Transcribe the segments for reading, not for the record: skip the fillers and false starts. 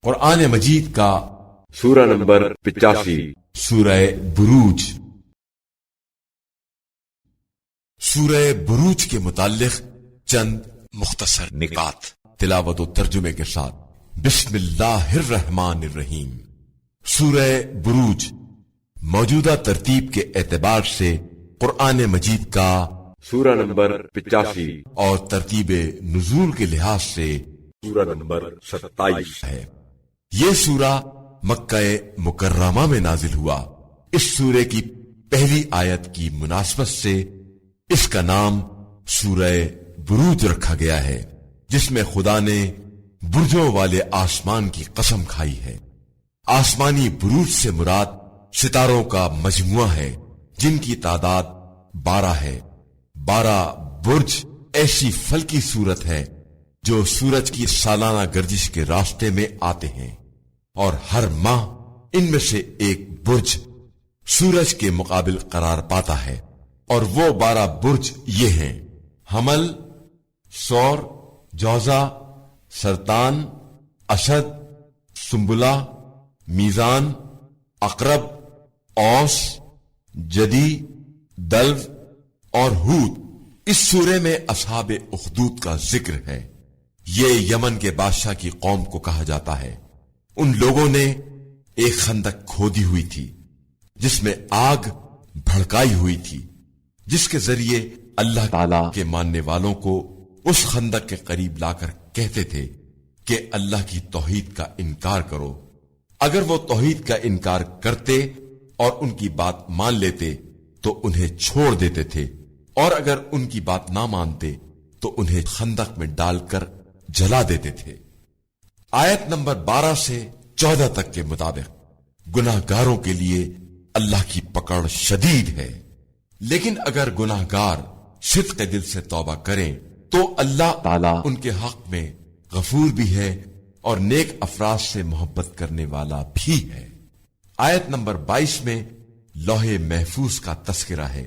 قرآن مجید کا سورہ نمبر 85 سورہ بروج۔ سورہ بروج کے متعلق چند مختصر نکات تلاوت و ترجمے کے ساتھ۔ بسم اللہ الرحمن الرحیم۔ سورہ بروج موجودہ ترتیب کے اعتبار سے قرآن مجید کا سورہ نمبر 85 اور ترتیب نزول کے لحاظ سے سورہ نمبر 27 ہے۔ یہ سورہ مکہ مکرمہ میں نازل ہوا۔ اس سورے کی پہلی آیت کی مناسبت سے اس کا نام سورہ بروج رکھا گیا ہے، جس میں خدا نے برجوں والے آسمان کی قسم کھائی ہے۔ آسمانی بروج سے مراد ستاروں کا مجموعہ ہے جن کی تعداد 12 ہے۔ 12 برج ایسی فلکی صورت ہے جو سورج کی سالانہ گردش کے راستے میں آتے ہیں، اور ہر ماہ ان میں سے ایک برج سورج کے مقابل قرار پاتا ہے، اور وہ 12 برج یہ ہیں: حمل، سور، جوزہ، سرطان، اسد، سنبلہ، میزان، عقرب، اوس، جدی، دلو اور ہود۔ اس سورے میں اصحاب اخدود کا ذکر ہے۔ یہ یمن کے بادشاہ کی قوم کو کہا جاتا ہے۔ ان لوگوں نے ایک خندق کھودی ہوئی تھی جس میں آگ بھڑکائی ہوئی تھی، جس کے ذریعے اللہ تعالی کے ماننے والوں کو اس خندق کے قریب لا کر کہتے تھے کہ اللہ کی توحید کا انکار کرو۔ اگر وہ توحید کا انکار کرتے اور ان کی بات مان لیتے تو انہیں چھوڑ دیتے تھے، اور اگر ان کی بات نہ مانتے تو انہیں خندق میں ڈال کر جلا دیتے تھے۔ آیت نمبر 12 سے 14 تک کے مطابق گناہگاروں کے لیے اللہ کی پکڑ شدید ہے، لیکن اگر گناہگار صدق دل سے توبہ کریں تو اللہ تعالی ان کے حق میں غفور بھی ہے اور نیک افراد سے محبت کرنے والا بھی ہے۔ آیت نمبر 22 میں لوح محفوظ کا تذکرہ ہے۔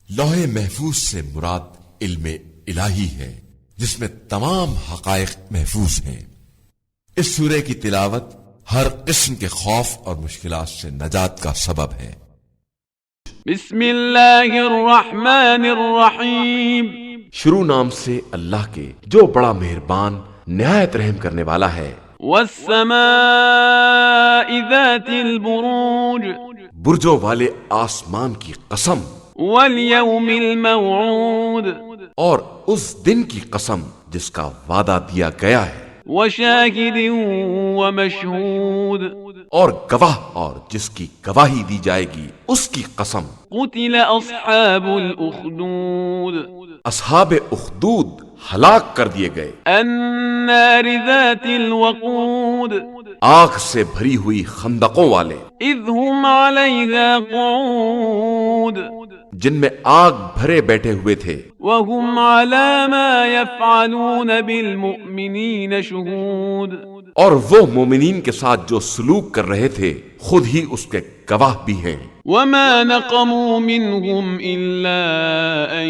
لوح محفوظ سے مراد علم الہی ہے جس میں تمام حقائق محفوظ ہیں۔ اس سورے کی تلاوت ہر قسم کے خوف اور مشکلات سے نجات کا سبب ہے۔ بسم اللہ الرحمن الرحیم۔ شروع نام سے اللہ کے جو بڑا مہربان نہایت رحم کرنے والا ہے۔ والسماء ذات البروج۔ برجوں والے آسمان کی قسم، والیوم الموعود۔ اور اس دن کی قسم جس کا وعدہ دیا گیا ہے، وشاہد ومشہود۔ اور گواہ اور جس کی گواہی دی جائے گی اس کی قسم۔ قتل اصحاب الاخدود۔ اصحاب اخدود ہلاک کر دیے گئے۔ النار ذات الوقود۔ آگ سے بھری ہوئی خندقوں والے، اذ هم علیہا قعود۔ جن میں آگ بھرے بیٹھے ہوئے تھے، وهم على ما يفعلون بالمؤمنین شہود۔ اور وہ مومنین کے ساتھ جو سلوک کر رہے تھے خود ہی اس کے گواہ بھی ہیں۔ وما نقموا منهم إلا أن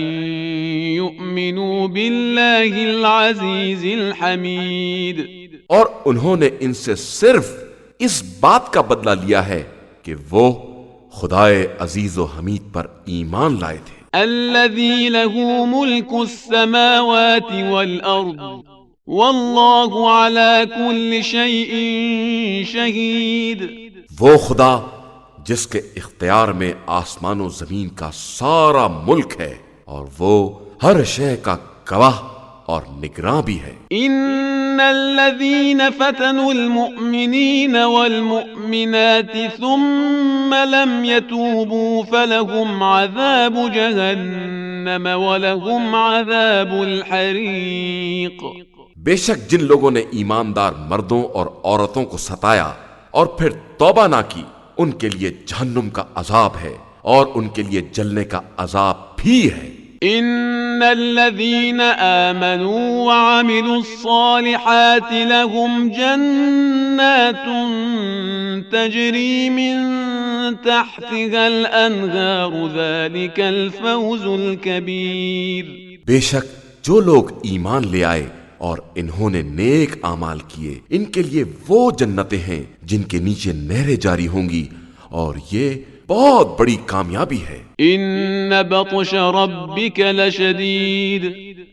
يؤمنوا بالله العزيز الحميد۔ اور انہوں نے ان سے صرف اس بات کا بدلہ لیا ہے کہ وہ خدائے عزیز و حمید پر ایمان لائے تھے۔ الذي له ملك السماوات والأرض والله على كل شيء شهيد۔ وہ خدا جس کے اختیار میں آسمان و زمین کا سارا ملک ہے، اور وہ ہر شے کا گواہ اور نگراں بھی ہے۔ ان الذين فتنوا المؤمنين والمؤمنات ثم لم يتوبوا فلهم عذاب جهنم ولهم عذاب الحريق۔ بے شک جن لوگوں نے ایماندار مردوں اور عورتوں کو ستایا اور پھر توبہ نہ کی، ان کے لیے جہنم کا عذاب ہے اور ان کے لیے جلنے کا عذاب بھی ہے۔ ان الذين آمنوا وعملوا الصالحات لهم جنات تجري من تحتها الانهار ذلك الفوز الكبير۔ بے شک جو لوگ ایمان لے آئے اور انہوں نے نیک اعمال کیے ان کے لیے وہ جنتیں ہیں جن کے نیچے نہریں جاری ہوں گی، اور یہ بہت بڑی کامیابی ہے۔ ان بطش ربک لشدید،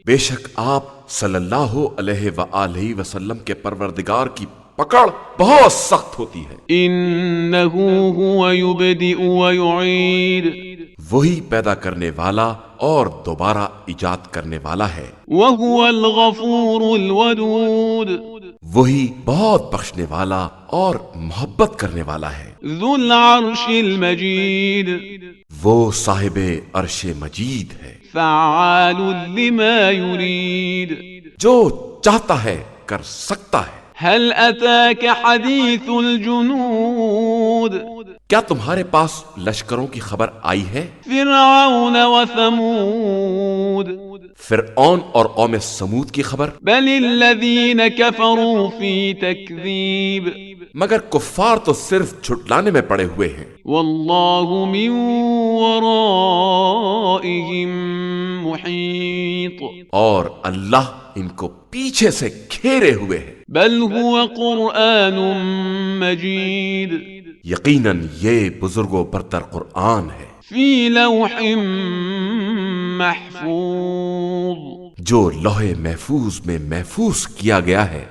بے شک آپ صلی اللہ علیہ وآلہ وسلم کے پروردگار کی پکڑ بہت سخت ہوتی ہے۔ انہ هو یبدئ ویعید، وہی پیدا کرنے والا اور دوبارہ ایجاد کرنے والا ہے، وهو الغفور الودود، وہی بہت بخشنے والا اور محبت کرنے والا ہے۔ ذو العرش المجید، وہ صاحب عرش مجید ہے، فعال لما یرید۔ جو چاہتا ہے کر سکتا ہے۔ هل اتاک حدیث الجنود، کیا تمہارے پاس لشکروں کی خبر آئی ہے؟ فرعون وثمود، فرعون اور قوم سمود کی خبر؟ بل الذین کفروا فی تکذیب، مگر کفار تو صرف جھٹلانے میں پڑے ہوئے ہیں۔ واللہ من ورائہم محیط، اور اللہ ان کو پیچھے سے گھیرے ہوئے ہے۔ بل هو قرآن مجید، یقیناً یہ بزرگ و برتر قرآن ہے فی لوح محفوظ، جو لوح محفوظ میں محفوظ کیا گیا ہے۔